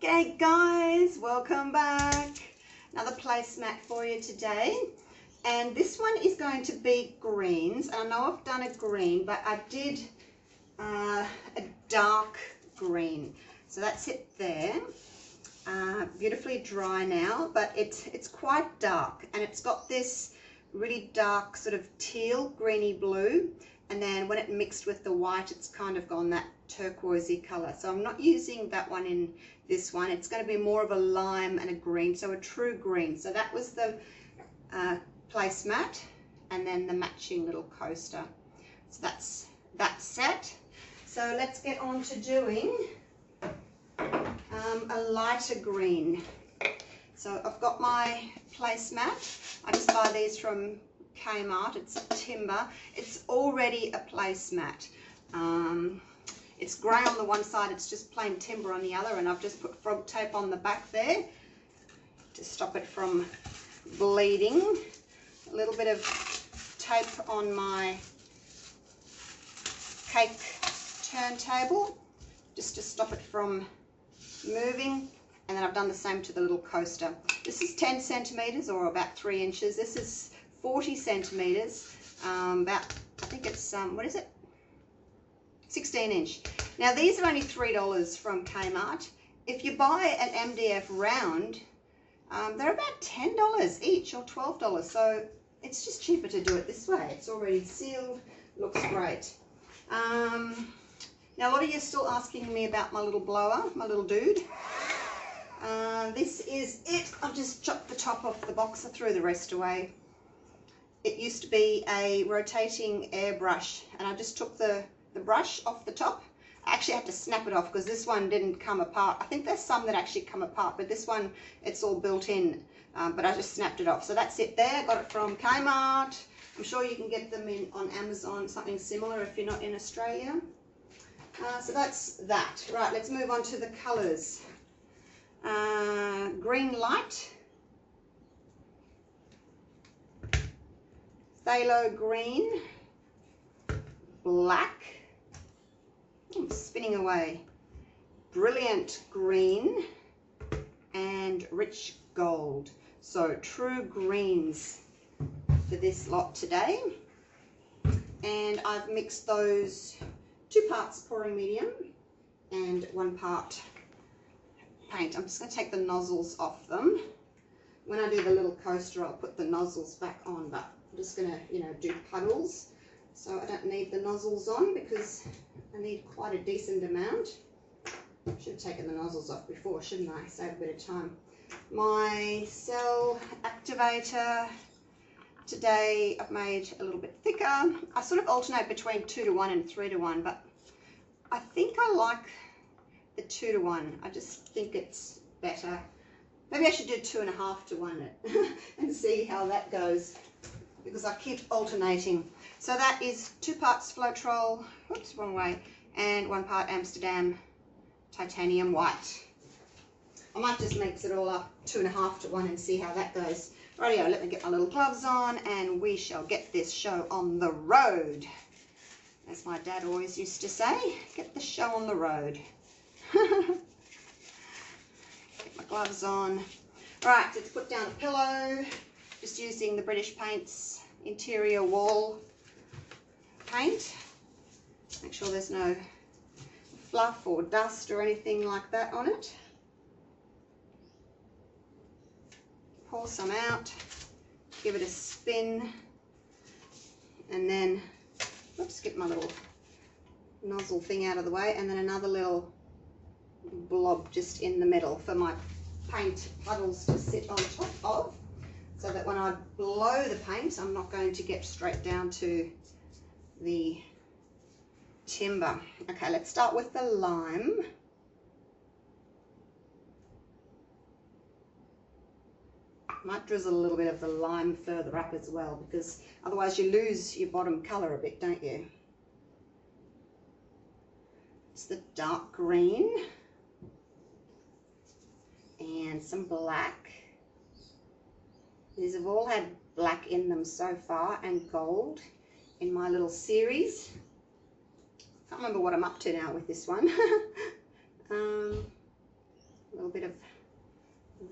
Okay guys, welcome back. Another placemat for you today. And this one is going to be greens. And I know I've done a green, but I did a dark green. So that's it there. Beautifully dry now, but it's quite dark. And it's got this really dark sort of teal, greeny blue. And then when it mixed with the white, it's kind of gone that turquoisey color. So I'm not using that one in this one. It's going to be more of a lime and a green, so a true green. So that was the placemat, and then the matching little coaster. So that's that set. So let's get on to doing a lighter green. So I've got my placemat. I just buy these from Kmart. It's timber. It's already a placemat. It's grey on the one side, it's just plain timber on the other, and I've just put frog tape on the back there to stop it from bleeding. A little bit of tape on my cake turntable just to stop it from moving, and then I've done the same to the little coaster. This is 10 centimetres or about 3 inches. This is 40 centimetres, about, I think it's, what is it? 16 inch. Now these are only $3 from Kmart. If you buy an MDF round, they're about $10 each or $12. So it's just cheaper to do it this way. It's already sealed, looks great. Now a lot of you are still asking me about my little blower, my little dude. This is it. I've just chopped the top off the box. I threw the rest away. It used to be a rotating airbrush, and I just took the brush off the top. I actually had to snap it off because this one didn't come apart. I think there's some that actually come apart, but this one, it's all built in, but I just snapped it off. So that's it there. Got it from Kmart. I'm sure you can get them on Amazon, something similar if you're not in Australia. So that's that. Right, let's move on to the colours. Green light, phthalo green, black, I'm spinning away, brilliant green, and rich gold. So true greens for this lot today. And I've mixed those 2 parts pouring medium and 1 part paint. I'm just going to take the nozzles off them. When I do the little coaster, I'll put the nozzles back on, but I'm just going to, do puddles. So I don't need the nozzles on because I need quite a decent amount. Should have taken the nozzles off before, shouldn't I? Save a bit of time. My cell activator today I've made a little bit thicker. I sort of alternate between 2:1 and 3:1, but I think I like the 2:1. I just think it's better. Maybe I should do 2.5:1 and see how that goes, because I keep alternating. So that is 2 parts Floetrol, oops, wrong way, and 1 part Amsterdam Titanium white. I might just mix it all up 2.5:1 and see how that goes. Rightio, let me get my little gloves on and we shall get this show on the road. As my dad always used to say, get the show on the road. Get my gloves on. Right, let's put down a pillow. Just using the British Paints interior wall paint. Make sure there's no fluff or dust or anything like that on it. Pour some out, give it a spin, and then, oops, get my little nozzle thing out of the way, and then another little blob just in the middle for my paint puddles to sit on top of, so that when I blow the paint, I'm not going to get straight down to the timber. Okay, let's start with the lime. Might drizzle a little bit of the lime further up as well, because otherwise you lose your bottom colour a bit, don't you? It's the dark green and some black. These have all had black in them so far, and gold in my little series. Can't remember what I'm up to now with this one. A little bit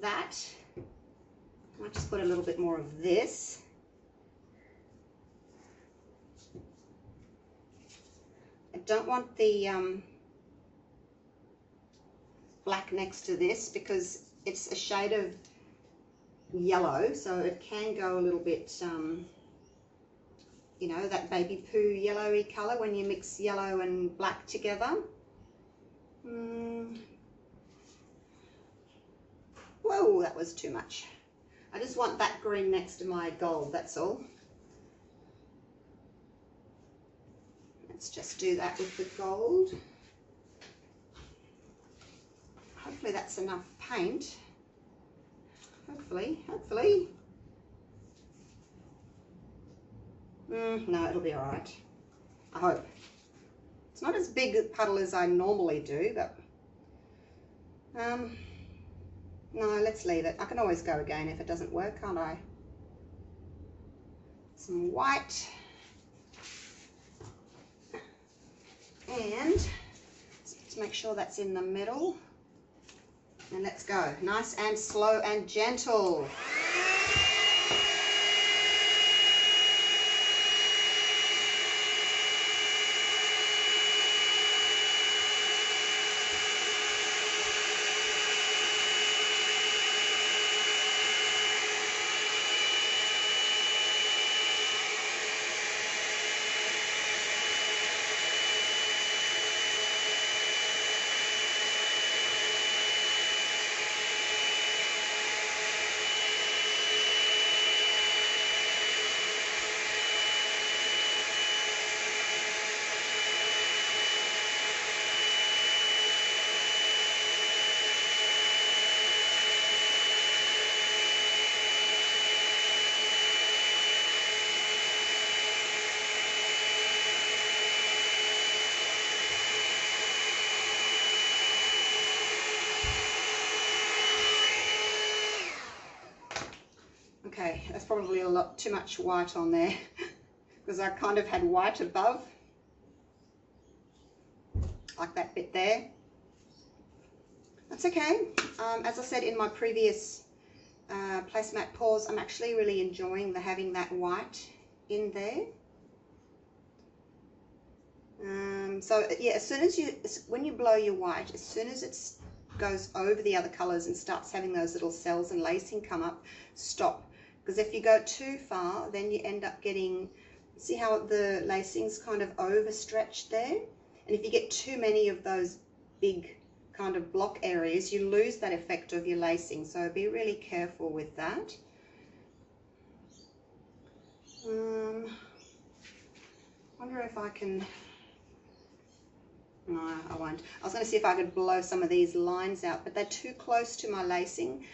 that. I might just put a little bit more of this. I don't want the black next to this because it's a shade of yellow, so it can go a little bit, you know, that baby poo yellowy colour when you mix yellow and black together. Whoa, that was too much. I just want that green next to my gold, that's all. Let's just do that with the gold. Hopefully that's enough paint. Hopefully. No, it'll be all right. I hope. It's not as big a puddle as I normally do, but no, let's leave it. I can always go again if it doesn't work, can't I? Some white. And let's make sure that's in the middle. And let's go. Nice and slow and gentle. Okay, that's probably a lot too much white on there because I kind of had white above, like that bit there. That's okay. As I said in my previous placemat pours, I'm actually really enjoying having that white in there. So yeah, as soon as when you blow your white, as soon as it goes over the other colors and starts having those little cells and lacing come up, stop. Because if you go too far, then you end up getting, see how the lacing's kind of overstretched there? And if you get too many of those big kind of block areas, you lose that effect of your lacing. So be really careful with that. Wonder if I can, no, I won't. I was going to see if I could blow some of these lines out, but they're too close to my lacing.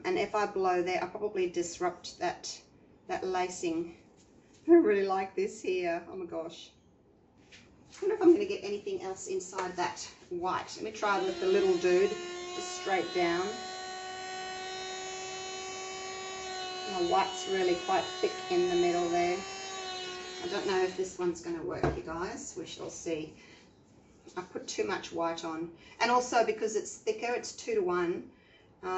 And if I blow there, I probably disrupt that lacing. I really like this here. Oh my gosh. I wonder if I'm going to get anything else inside that white. Let me try with the little dude, just straight down. My white's really quite thick in the middle there. I don't know if this one's going to work, you guys. We shall see. I put too much white on. And also because it's thicker, it's 2 to 1.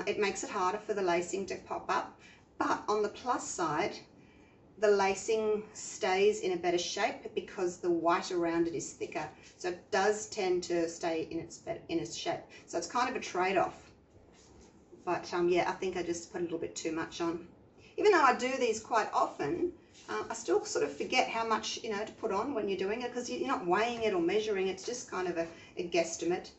It makes it harder for the lacing to pop up, but on the plus side, the lacing stays in a better shape because the white around it is thicker. So it does tend to stay in its shape. So it's kind of a trade-off. But yeah, I think I just put a little bit too much on. Even though I do these quite often, I still sort of forget how much, you know, to put on when you're doing it because you're not weighing it or measuring. It's just kind of a guesstimate.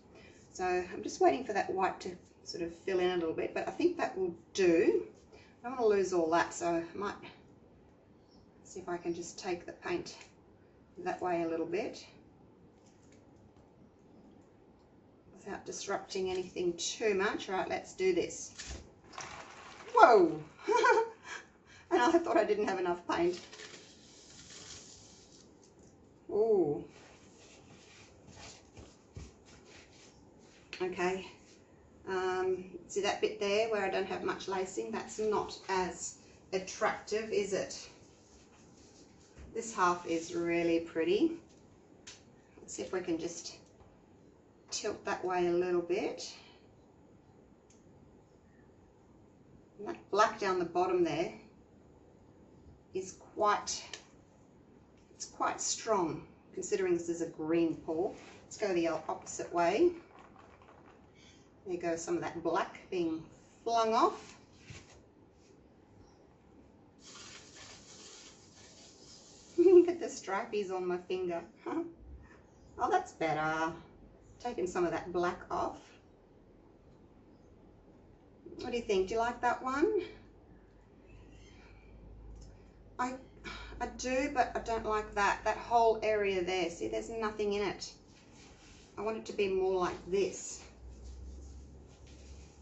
So I'm just waiting for that white to sort of fill in a little bit, but I think that will do. I don't want to lose all that, so I might see if I can just take the paint that way a little bit without disrupting anything too much. Right, let's do this. Whoa! And I thought I didn't have enough paint. Ooh. Okay. See that bit there where I don't have much lacing? That's not as attractive, is it? This half is really pretty. Let's see if we can just tilt that way a little bit. And that black down the bottom there is quite strong, considering this is a green pour. Let's go the opposite way. There goes some of that black being flung off. Look at the stripies on my finger. Oh, that's better. Taking some of that black off. What do you think? Do you like that one? I do, but I don't like that whole area there. See, there's nothing in it. I want it to be more like this.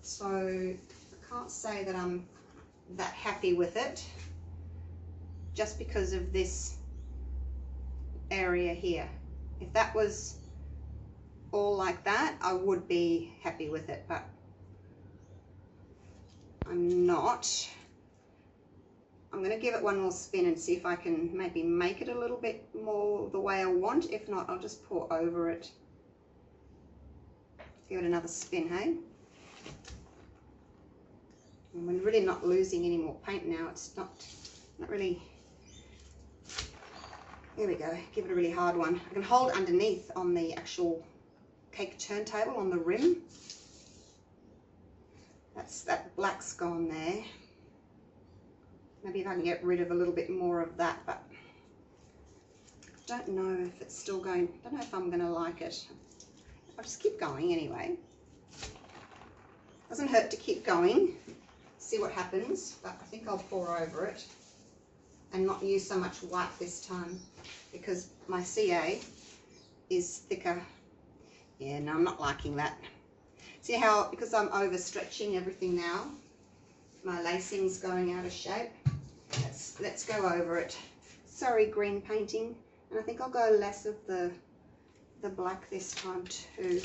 So I can't say that I'm that happy with it just because of this area here. If that was all like that, I would be happy with it, but I'm not. I'm going to give it one more spin and see if I can maybe make it a little bit more the way I want. If not, I'll just pour over it. Give it another spin, hey? And we're really not losing any more paint now. It's not really. There we go. Give it a really hard one. I can hold underneath on the actual cake turntable on the rim. That black's gone there. Maybe if I can get rid of a little bit more of that, but I don't know if it's still going. I don't know if I'm going to like it. I'll just keep going anyway. Doesn't hurt to keep going. See what happens, but I think I'll pour over it and not use so much white this time because my CA is thicker. Yeah, no, I'm not liking that. See how, because I'm overstretching everything now, my lacing's going out of shape. Let's go over it. Sorry, green painting. And I think I'll go less of the black this time too.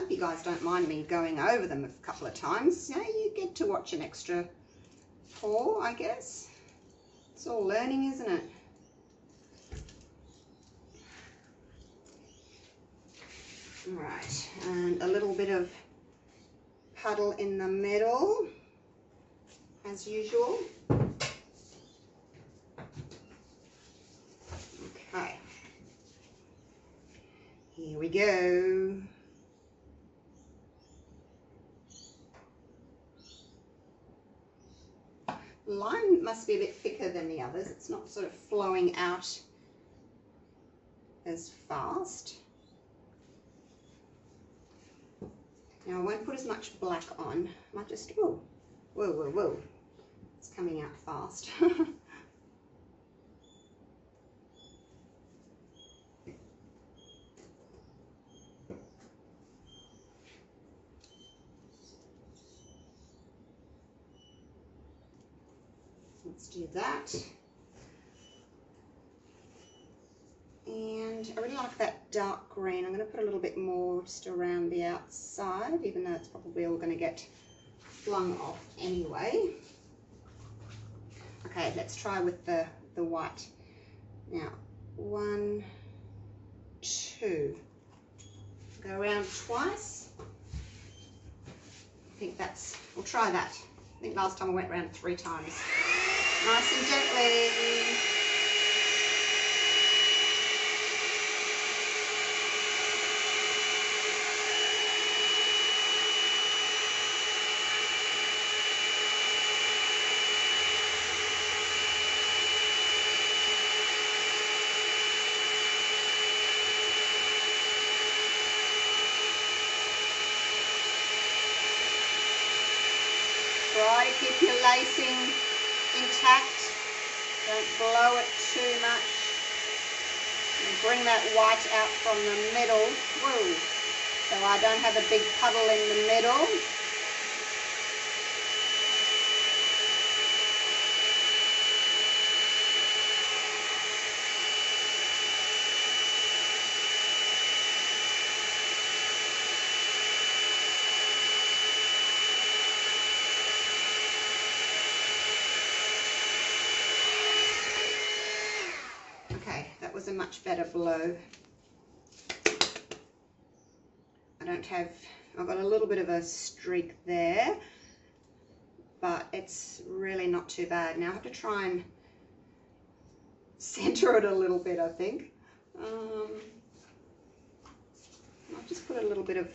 You guys don't mind me going over them a couple of times. Yeah, you get to watch an extra pour, I guess. It's all learning, isn't it? All right, and a little bit of puddle in the middle, as usual. Okay, here we go. Line must be a bit thicker than the others. It's not sort of flowing out as fast. Now I won't put as much black on. I might just, whoa, whoa, whoa, whoa. It's coming out fast. Let's do that. And I really like that dark green. I'm going to put a little bit more just around the outside, even though it's probably all going to get flung off anyway. Okay, let's try with the white. Now, 1, 2. Go around twice. I think that's, we'll try that. I think last time I went around 3 times. Nice and gently. Try to keep your lacing intact. Don't blow it too much. And bring that white out from the middle. Woo. So I don't have a big puddle in the middle. much better blow. I've got a little bit of a streak there, but it's really not too bad. Now I have to try and center it a little bit, I think. I'll just put a little bit of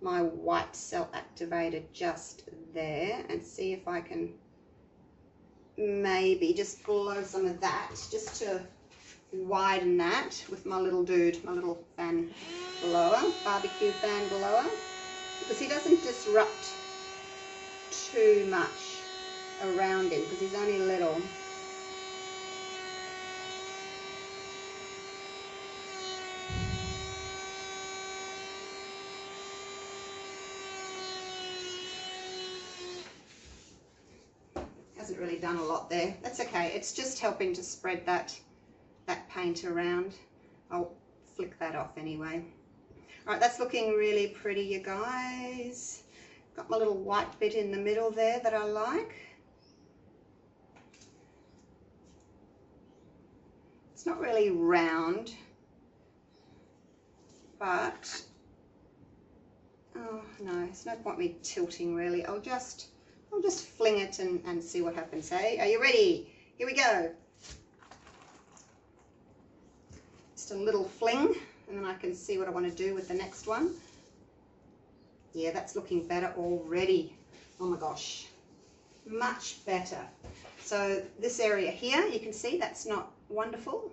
my white cell activator just there and see if I can maybe just blow some of that just to widen that with my little dude, my little fan blower, barbecue fan blower, because he doesn't disrupt too much around him because he's only little. Hasn't really done a lot there. That's okay. It's just helping to spread that paint around. I'll flick that off anyway. All right, that's looking really pretty, you guys. Got my little white bit in the middle there that I like. It's not really round, but oh no, there's no point me tilting really. I'll just fling it and see what happens. Hey, are you ready? Here we go. Just a little fling, and then I can see what I want to do with the next one. Yeah, that's looking better already. Oh my gosh, much better. So this area here, you can see that's not wonderful.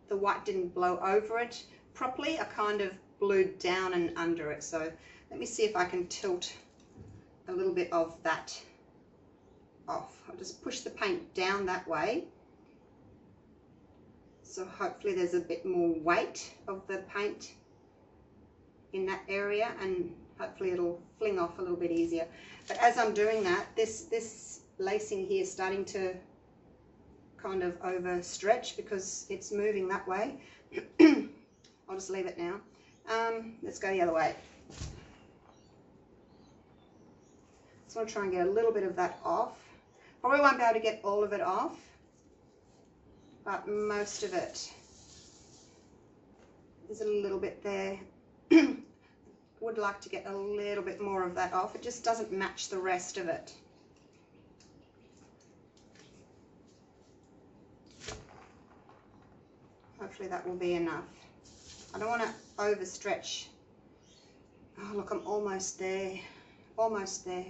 The white didn't blow over it properly. I kind of blew down and under it. So let me see if I can tilt a little bit of that off. I'll just push the paint down that way. So hopefully there's a bit more weight of the paint in that area, and hopefully it'll fling off a little bit easier. But as I'm doing that, this lacing here is starting to kind of overstretch because it's moving that way. I'll just leave it now. Let's go the other way. So I'll try and get a little bit of that off. Probably won't be able to get all of it off, but most of it. There's a little bit there. Would like to get a little bit more of that off. It just doesn't match the rest of it. Hopefully that will be enough. I don't want to overstretch. Oh look, I'm almost there. Almost there.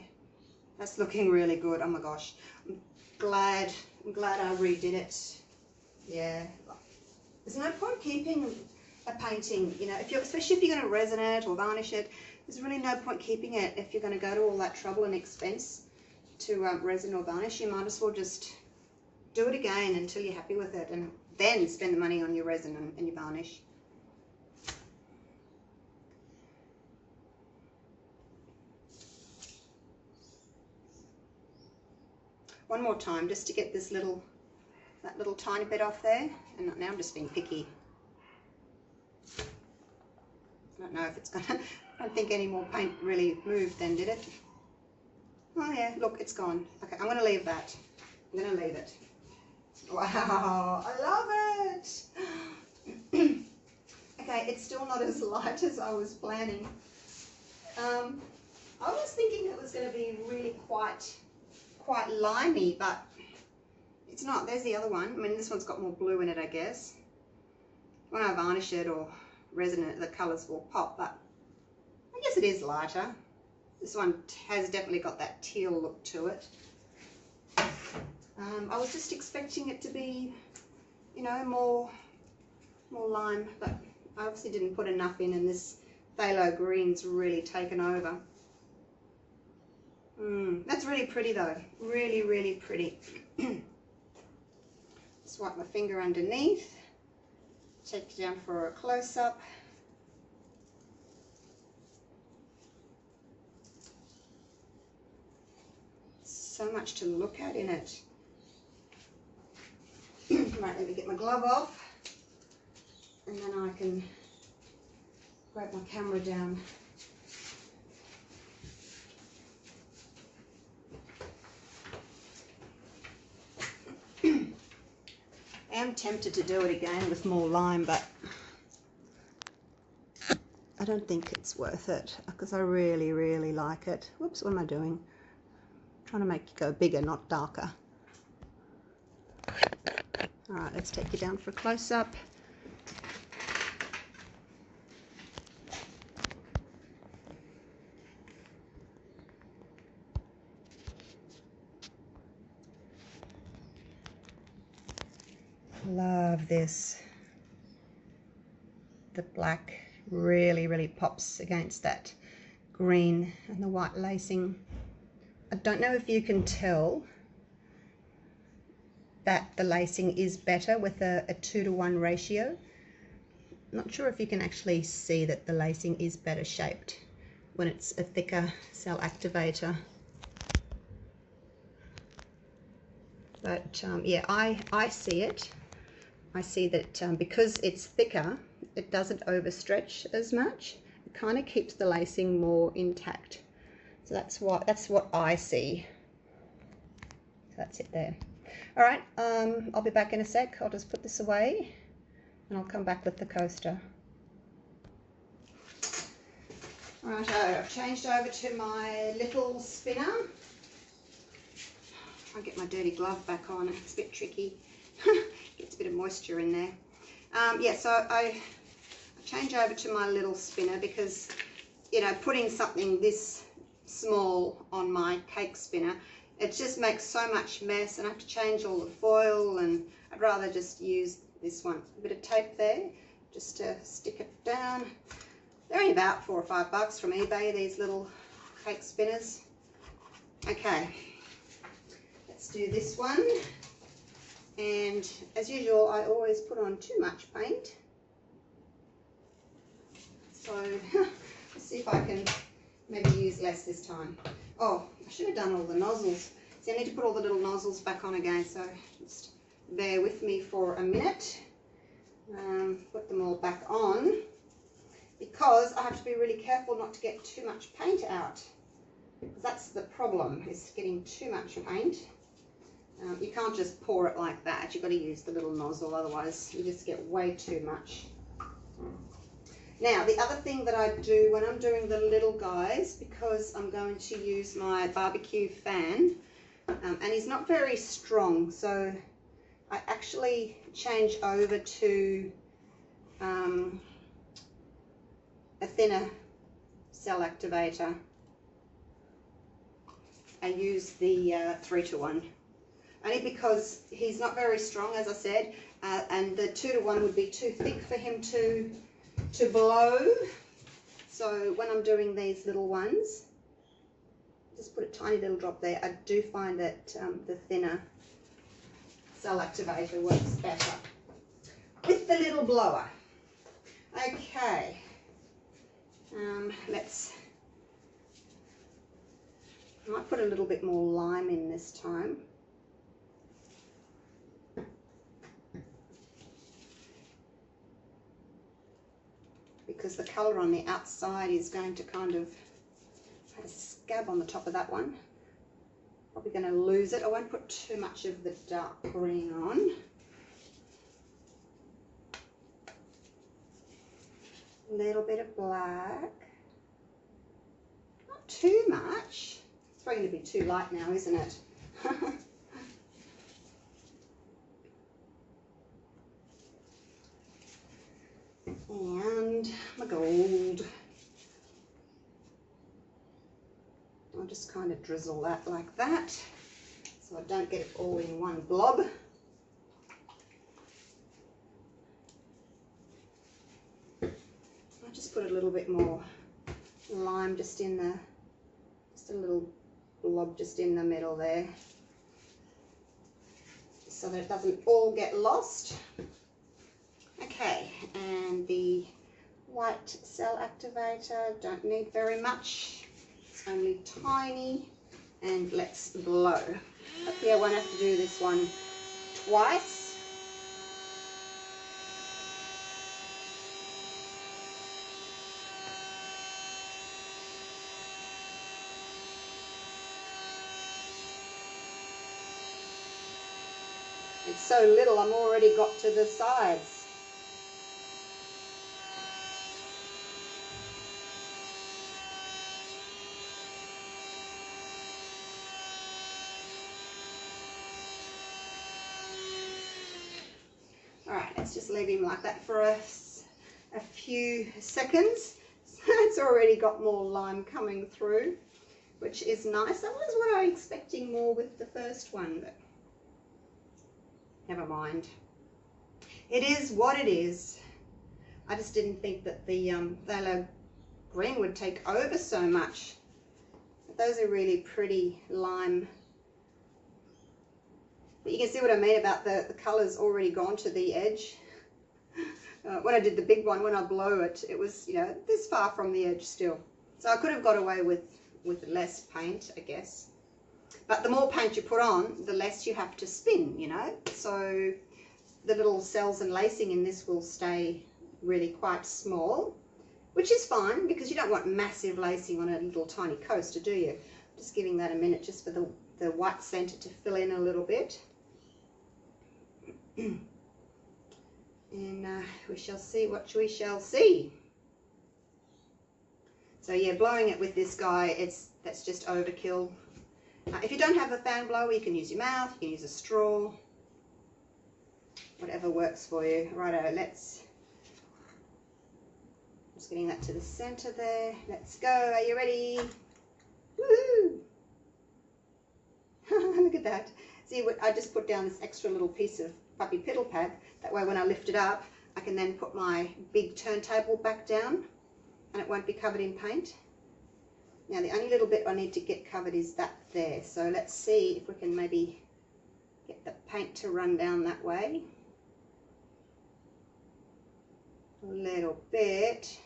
That's looking really good. Oh my gosh. I'm glad I redid it. Yeah. There's no point keeping a painting, you know, especially if you're going to resin it or varnish it. There's really no point keeping it if you're going to go to all that trouble and expense to resin or varnish. You might as well just do it again until you're happy with it, and then spend the money on your resin and your varnish. One more time just to get this that little tiny bit off there. And now I'm just being picky. I don't know if it's gonna, I don't think any more paint really moved then, did it? Oh yeah, look, it's gone. Okay, I'm gonna leave that. I'm gonna leave it. Wow, I love it. Okay, it's still not as light as I was planning. I was thinking it was gonna be really quite limey, but it's not. There's the other one. I mean, this one's got more blue in it, I guess. When I varnish it or resin it, the colours will pop, but I guess it is lighter. This one has definitely got that teal look to it. I was just expecting it to be, you know, more lime, but I obviously didn't put enough in, and this phthalo green's really taken over. That's really pretty though. Really, really pretty. Swipe my finger underneath. Take it down for a close-up. So much to look at in it. Right, let me get my glove off, and then I can grab my camera down. am tempted to do it again with more lime, but I don't think it's worth it because I really, really like it. Whoops, what am I doing? I'm trying to make you go bigger, not darker. All right, let's take you down for a close-up. Love this. The black really, really pops against that green and the white lacing. I don't know if you can tell that the lacing is better with a 2-to-1 ratio. Not sure if you can actually see that the lacing is better shaped when it's a thicker cell activator. But yeah, I see it. I see that because it's thicker, it doesn't overstretch as much. It kind of keeps the lacing more intact. So that's what I see. So that's it there. All right, I'll be back in a sec. I'll just put this away and I'll come back with the coaster. All right, I've changed over to my little spinner. I'll get my dirty glove back on. It's a bit tricky. Gets a bit of moisture in there. Yeah, so I change over to my little spinner because, you know, putting something this small on my cake spinner, it just makes so much mess and I have to change all the foil, and I'd rather just use this one. A bit of tape there just to stick it down. They're only about $4 or $5 from eBay, these little cake spinners. Okay, let's do this one. And as usual, I always put on too much paint. So let's see if I can maybe use less this time. Oh, I should have done all the nozzles. See, I need to put all the little nozzles back on again, so just bear with me for a minute. Put them all back on because I have to be really careful not to get too much paint out. Because that's the problem, is getting too much paint. You can't just pour it like that. You've got to use the little nozzle, otherwise you just get way too much. Now, the other thing that I do when I'm doing the little guys, because I'm going to use my barbecue fan, and he's not very strong, so I actually change over to a thinner cell activator. I use the 3-to-1. Only because he's not very strong, as I said, and the 2-to-1 would be too thick for him to blow. So when I'm doing these little ones, just put a tiny little drop there. I do find that the thinner cell activator works better with the little blower. Okay, I might put a little bit more lime in this time. Because the colour on the outside is going to kind of have a scab on the top of that one. Probably going to lose it. I won't put too much of the dark green on. A little bit of black. Not too much. It's probably going to be too light now, isn't it? And my gold. I'll just kind of drizzle that like that so I don't get it all in one blob. I'll just put a little bit more lime just in the, just a little blob just in the middle there so that it doesn't all get lost. Okay, and the white cell activator, don't need very much, it's only tiny, and let's blow. Hopefully I won't have to do this one twice. It's so little, I'm already got to the sides. Alright, let's just leave him like that for a few seconds. It's already got more lime coming through, which is nice. That was what I was expecting more with the first one, but never mind. It is what it is. I just didn't think that the phthalo green would take over so much. But those are really pretty lime. But you can see what I mean about the colours already gone to the edge. When I did the big one, when I blow it, it was, you know, this far from the edge still. So I could have got away with less paint, I guess. But the more paint you put on, the less you have to spin, you know. So the little cells and lacing in this will stay really quite small, which is fine because you don't want massive lacing on a little tiny coaster, do you? Just giving that a minute just for the white centre to fill in a little bit. And we shall see what we shall see. So yeah, blowing it with this guy, that's just overkill. If you don't have a fan blower, you can use your mouth, you can use a straw, whatever works for you. Righto, just getting that to the centre there. Let's go. Are you ready? Woohoo! Look at that. See, I just put down this extra little piece of puppy piddle pad. That way when I lift it up, I can then put my big turntable back down and it won't be covered in paint. Now the only little bit I need to get covered is that there. So let's see if we can maybe get the paint to run down that way. A little bit.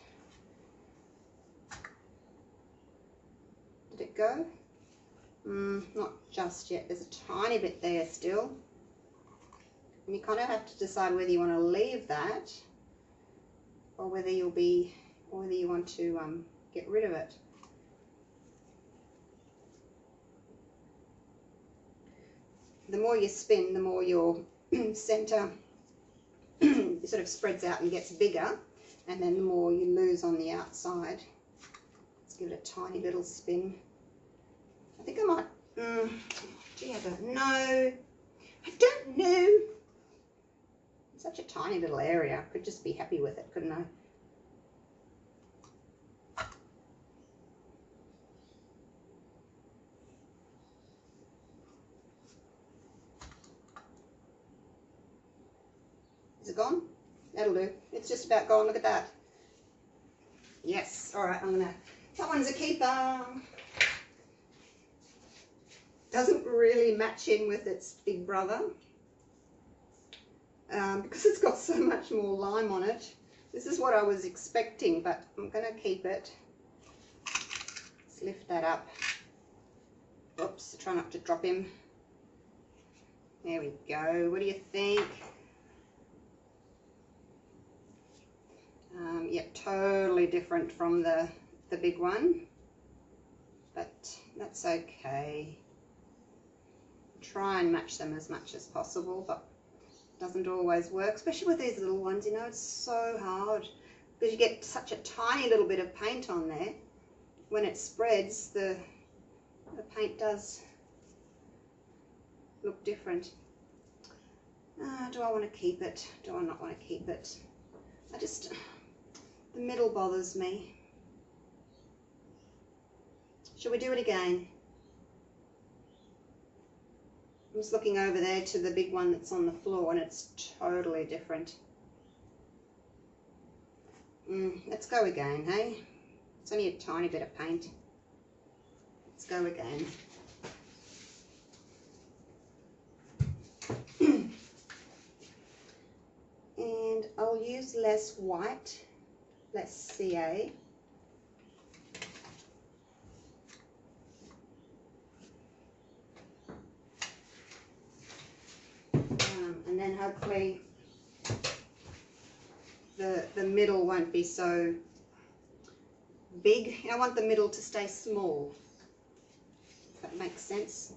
Did it go? Not just yet. There's a tiny bit there still. And you kind of have to decide whether you want to leave that or whether you want to get rid of it. The more you spin, the more your centre sort of spreads out and gets bigger, and then the more you lose on the outside. Let's give it a tiny little spin. I think I might, gee, I don't know. I don't know. It's such a tiny little area. I could just be happy with it, couldn't I? Is it gone? That'll do. It's just about gone. Look at that. Yes. All right. That one's a keeper. Doesn't really match in with its big brother because it's got so much more lime on it. This is what I was expecting, but I'm going to keep it. Let's lift that up. Oops, try not to drop him. There we go. What do you think? Yep, totally different from the big one, but that's okay. Try and match them as much as possible, but it doesn't always work, especially with these little ones, you know. It's so hard because you get such a tiny little bit of paint on there. When it spreads, the paint does look different. Do I want to keep it? Do I not want to keep it? The middle bothers me. Shall we do it again? I'm just looking over there to the big one that's on the floor and it's totally different. Let's go again, hey? It's only a tiny bit of paint. Let's go again. And I'll use less white, less CA. And then hopefully the middle won't be so big. I want the middle to stay small, if that makes sense.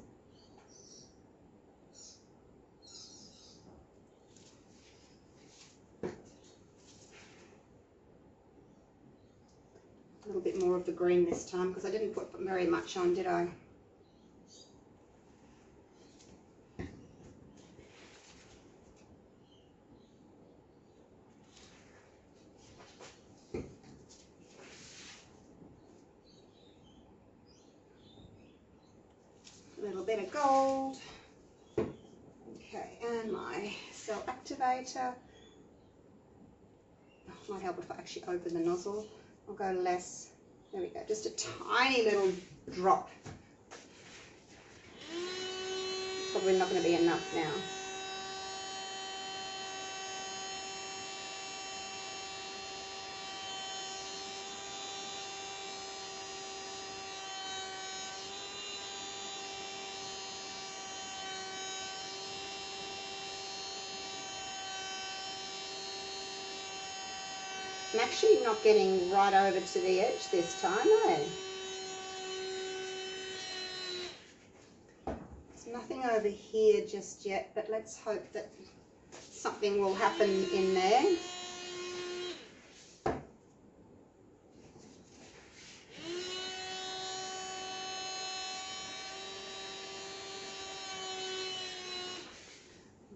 A little bit more of the green this time because I didn't put very much on, did I? A little bit of gold. Okay, and my cell activator. Oh, might help if I actually open the nozzle. I'll go less. There we go, just a tiny little drop. Probably not going to be enough now. I'm actually not getting right over to the edge this time, eh? There's nothing over here just yet, but let's hope that something will happen in there.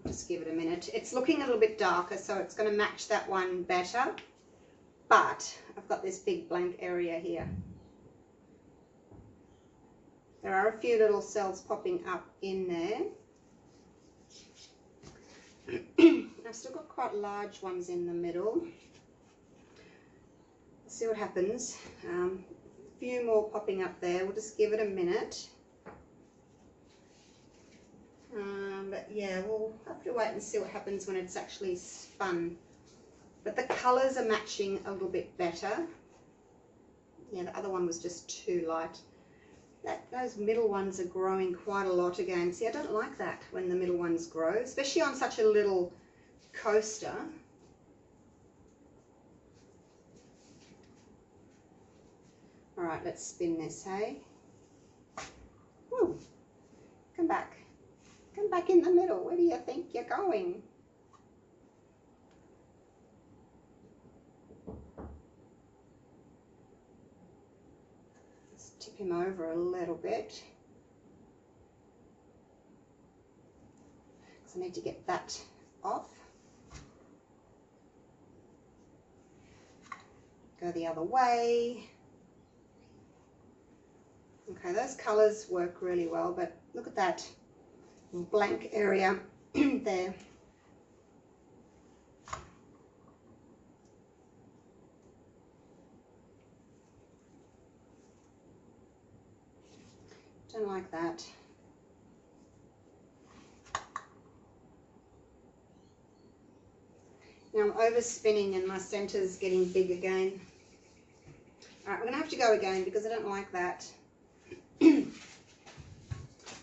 Just give it a minute. It's looking a little bit darker, so it's going to match that one better. But I've got this big blank area here. There are a few little cells popping up in there. I've still got quite large ones in the middle. Let's see what happens. A few more popping up there. We'll just give it a minute. But yeah, we'll have to wait and see what happens when it's actually spun. But the colours are matching a little bit better. Yeah, the other one was just too light. Those middle ones are growing quite a lot again. See, I don't like that when the middle ones grow, especially on such a little coaster. All right, let's spin this, hey? Woo, come back. Come back in the middle. Where do you think you're going? Tip him over a little bit because I need to get that off. Go the other way. Okay, those colours work really well, but look at that blank area there. Don't like that. Now I'm overspinning and my centre's getting big again. Alright, we're going to have to go again because I don't like that.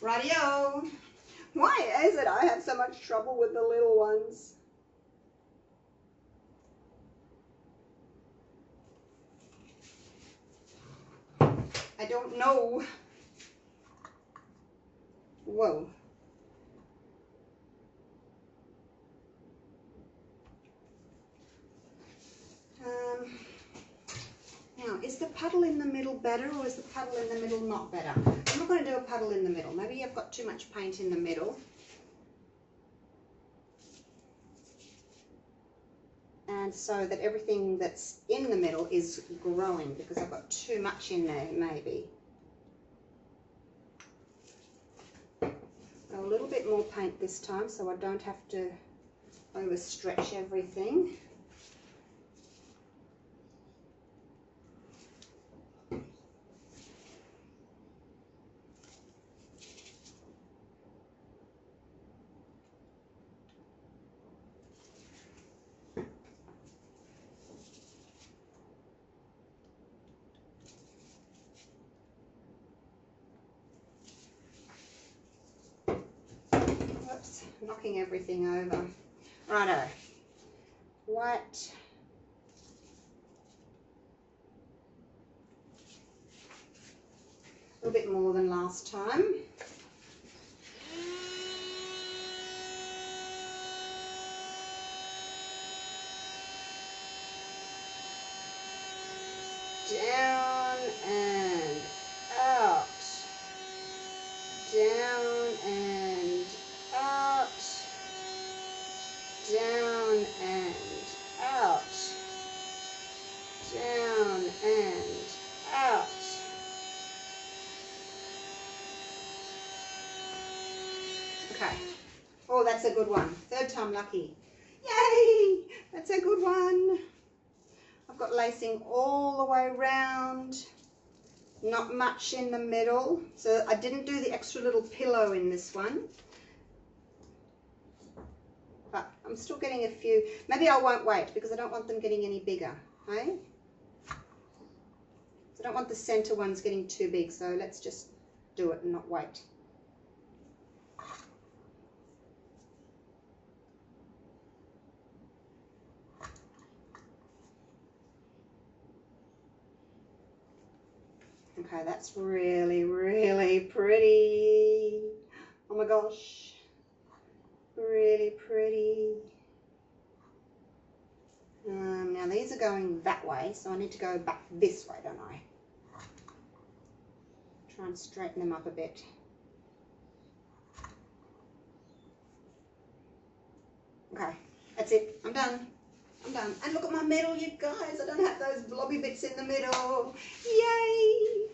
Rightio! Why is it I have so much trouble with the little ones? I don't know. Whoa. Now, is the puddle in the middle better or is the puddle in the middle not better? I'm not going to do a puddle in the middle. Maybe I've got too much paint in the middle. And so that everything that's in the middle is growing because I've got too much in there, maybe. A little bit more paint this time so I don't have to overstretch everything. Knocking everything over. Righto. White. A little bit more than last time. Down. Okay. Oh, that's a good one. Third time lucky. Yay! That's a good one. I've got lacing all the way around. Not much in the middle. So I didn't do the extra little pillow in this one. But I'm still getting a few. Maybe I won't wait because I don't want them getting any bigger. Hey? So I don't want the center ones getting too big. So let's just do it and not wait. Okay, that's really, really pretty. Oh my gosh. Really pretty. Now these are going that way, so I need to go back this way, don't I? Try and straighten them up a bit. Okay, that's it. I'm done. I'm done. And look at my middle, you guys. I don't have those blobby bits in the middle. Yay!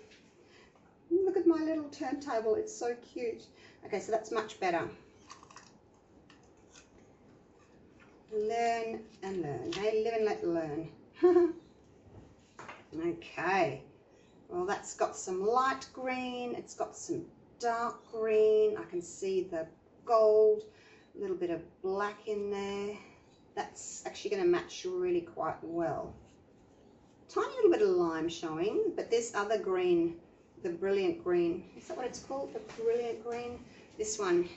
Look at my little turntable. It's so cute. Okay, so that's much better. Learn and learn. Hey, live and let learn. Okay. Well, that's got some light green. It's got some dark green. I can see the gold. A little bit of black in there. That's actually going to match really quite well. Tiny little bit of lime showing, but this other green, the brilliant green, is that what it's called? The brilliant green? This one,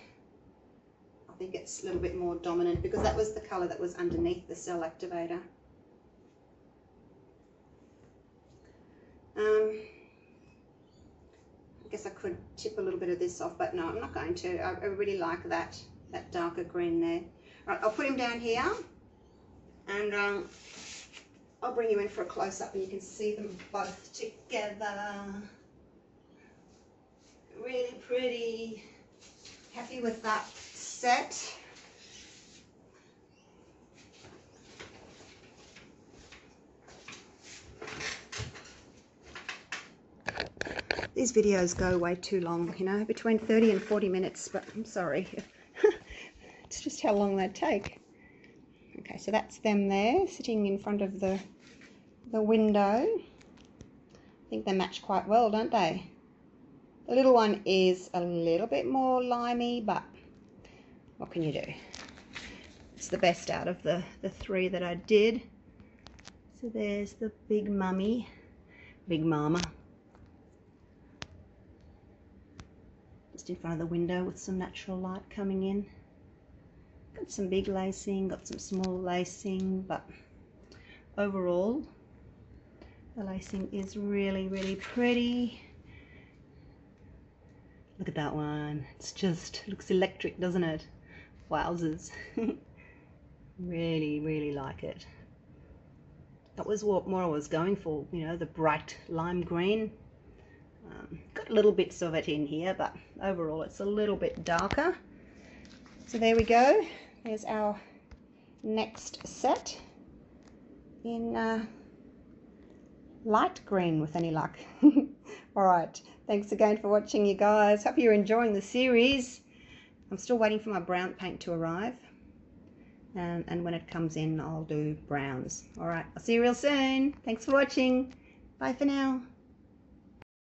I think it's a little bit more dominant because that was the color that was underneath the cell activator. I guess I could tip a little bit of this off, but no, I'm not going to. I really like that darker green there. Right, I'll put him down here and I'll bring you in for a close-up and you can see them both together. Really pretty. Happy with that set. These videos go way too long, you know, between 30 and 40 minutes, but I'm sorry. It's just how long they take. Okay, so that's them there, sitting in front of the window. I think they match quite well, don't they? The little one is a little bit more limey, but what can you do? It's the best out of the three that I did. So there's the big mummy, big mama. Just in front of the window with some natural light coming in. Got some big lacing, got some small lacing, but overall the lacing is really, really pretty. Look at that one. It's just looks electric, doesn't it? Wowzers. Really, really like it. That was what more I was going for, you know, the bright lime green. Got little bits of it in here, but overall it's a little bit darker. So there we go. There's our next set in light green with any luck. All right. Thanks again for watching, you guys. Hope you're enjoying the series. I'm still waiting for my brown paint to arrive. And when it comes in, I'll do browns. All right. I'll see you real soon. Thanks for watching. Bye for now.